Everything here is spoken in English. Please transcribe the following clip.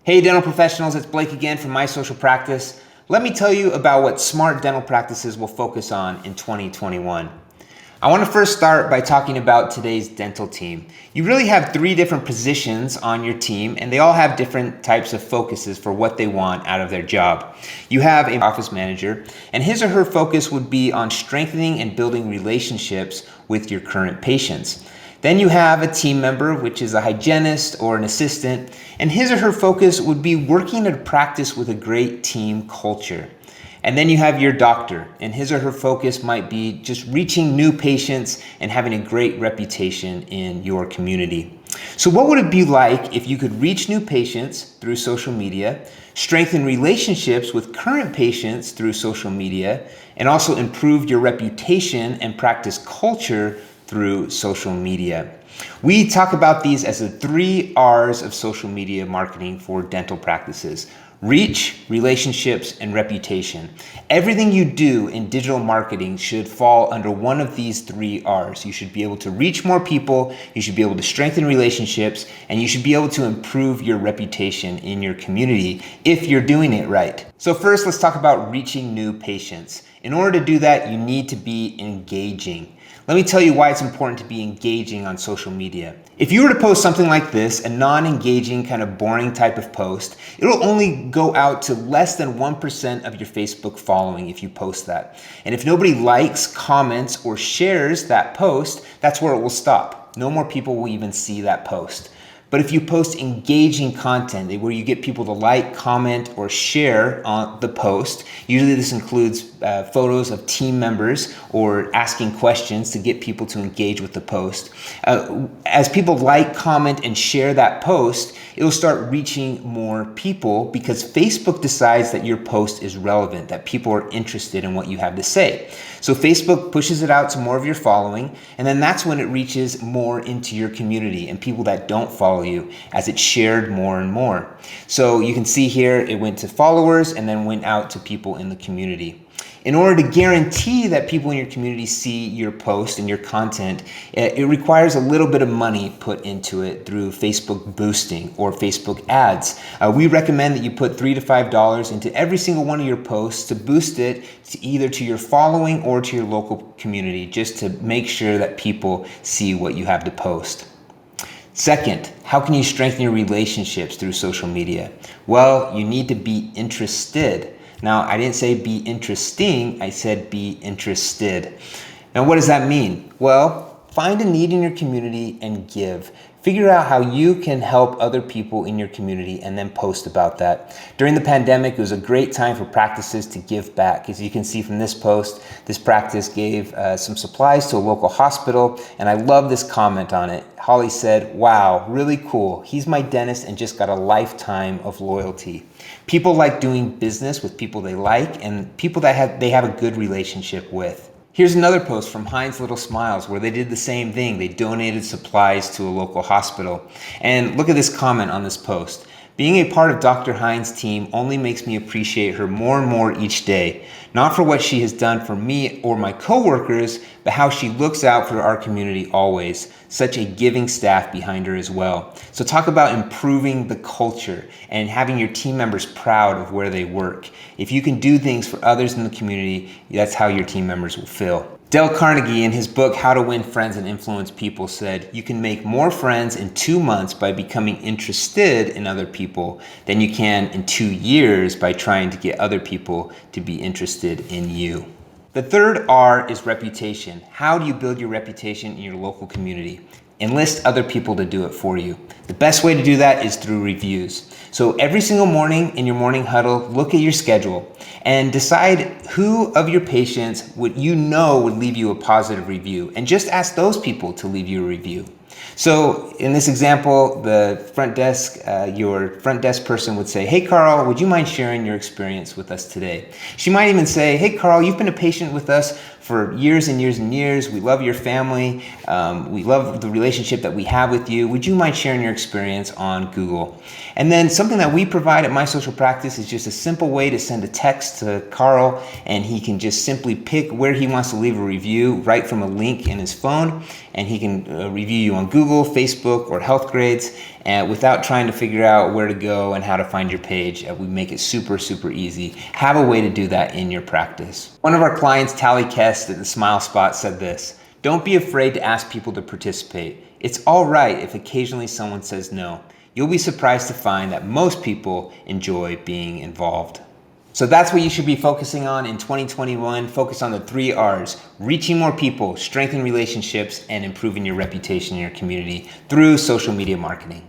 Hey dental professionals, it's Blake again from My Social Practice. Let me tell you about what smart dental practices will focus on in 2021. I want to first start by talking about today's dental team. You really have 3 different positions on your team, and they all have different types of focuses for what they want out of their job. You have an office manager, and his or her focus would be on strengthening and building relationships with your current patients. Then you have a team member, which is a hygienist or an assistant, and his or her focus would be working at a practice with a great team culture. And then you have your doctor, and his or her focus might be just reaching new patients and having a great reputation in your community. So what would it be like if you could reach new patients through social media, strengthen relationships with current patients through social media, and also improve your reputation and practice culture through social media? We talk about these as the 3 R's of social media marketing for dental practices: reach, relationships, and reputation. Everything you do in digital marketing should fall under one of these 3 R's. You should be able to reach more people, you should be able to strengthen relationships, and you should be able to improve your reputation in your community if you're doing it right. So first, let's talk about reaching new patients. In order to do that, you need to be engaging. Let me tell you why it's important to be engaging on social media. If you were to post something like this, a non-engaging, kind of boring type of post, it'll only go out to less than 1% of your Facebook following if you post that. And if nobody likes, comments, or shares that post, that's where it will stop. No more people will even see that post. But if you post engaging content where you get people to like, comment, or share on the post, usually this includes photos of team members or asking questions to get people to engage with the post. As people like, comment, and share that post, it'll start reaching more people because Facebook decides that your post is relevant, that people are interested in what you have to say. So Facebook pushes it out to more of your following, and then that's when it reaches more into your community and people that don't follow you as it's shared more and more. So you can see here it went to followers and then went out to people in the community. In order to guarantee that people in your community see your post and your content, it requires a little bit of money put into it through Facebook boosting or Facebook ads. We recommend that you put $3 to $5 into every single one of your posts to boost it to either to your following or to your local community, just to make sure that people see what you have to post. Second, how can you strengthen your relationships through social media? Well, you need to be interested. Now, I didn't say be interesting, I said be interested. Now, what does that mean? Well, find a need in your community and give. Figure out how you can help other people in your community and then post about that. During the pandemic, it was a great time for practices to give back. As you can see from this post, this practice gave some supplies to a local hospital, and I love this comment on it. Holly said, "Wow, really cool. He's my dentist and just got a lifetime of loyalty." People like doing business with people they like and people that they have a good relationship with. Here's another post from Heinz Little Smiles where they did the same thing. They donated supplies to a local hospital. And look at this comment on this post. "Being a part of Dr. Heinz' team only makes me appreciate her more and more each day. Not for what she has done for me or my coworkers, but how she looks out for our community always. Such a giving staff behind her as well." So talk about improving the culture and having your team members proud of where they work. If you can do things for others in the community, that's how your team members will feel. Dale Carnegie, in his book, How to Win Friends and Influence People, said, "You can make more friends in 2 months by becoming interested in other people than you can in 2 years by trying to get other people to be interested in you." The third R is reputation. How do you build your reputation in your local community? Enlist other people to do it for you. The best way to do that is through reviews. So every single morning in your morning huddle, look at your schedule and decide who of your patients would leave you a positive review, and just ask those people to leave you a review. So in this example, your front desk person would say, "Hey Carl, would you mind sharing your experience with us today?" She might even say, "Hey Carl, you've been a patient with us for years and years and years. We love your family. We love the relationship that we have with you. Would you mind sharing your experience on Google?" And then something that we provide at My Social Practice is just a simple way to send a text to Carl, and he can just simply pick where he wants to leave a review right from a link in his phone, and he can review you on Google, Facebook, or Health Grades. and without trying to figure out where to go and how to find your page. We make it super, super easy. Have a way to do that in your practice. One of our clients, Tally Kest at the Smile Spot, said this: "Don't be afraid to ask people to participate. It's all right if occasionally someone says no. You'll be surprised to find that most people enjoy being involved." So that's what you should be focusing on in 2021. Focus on the 3 R's: reaching more people, strengthening relationships, and improving your reputation in your community through social media marketing.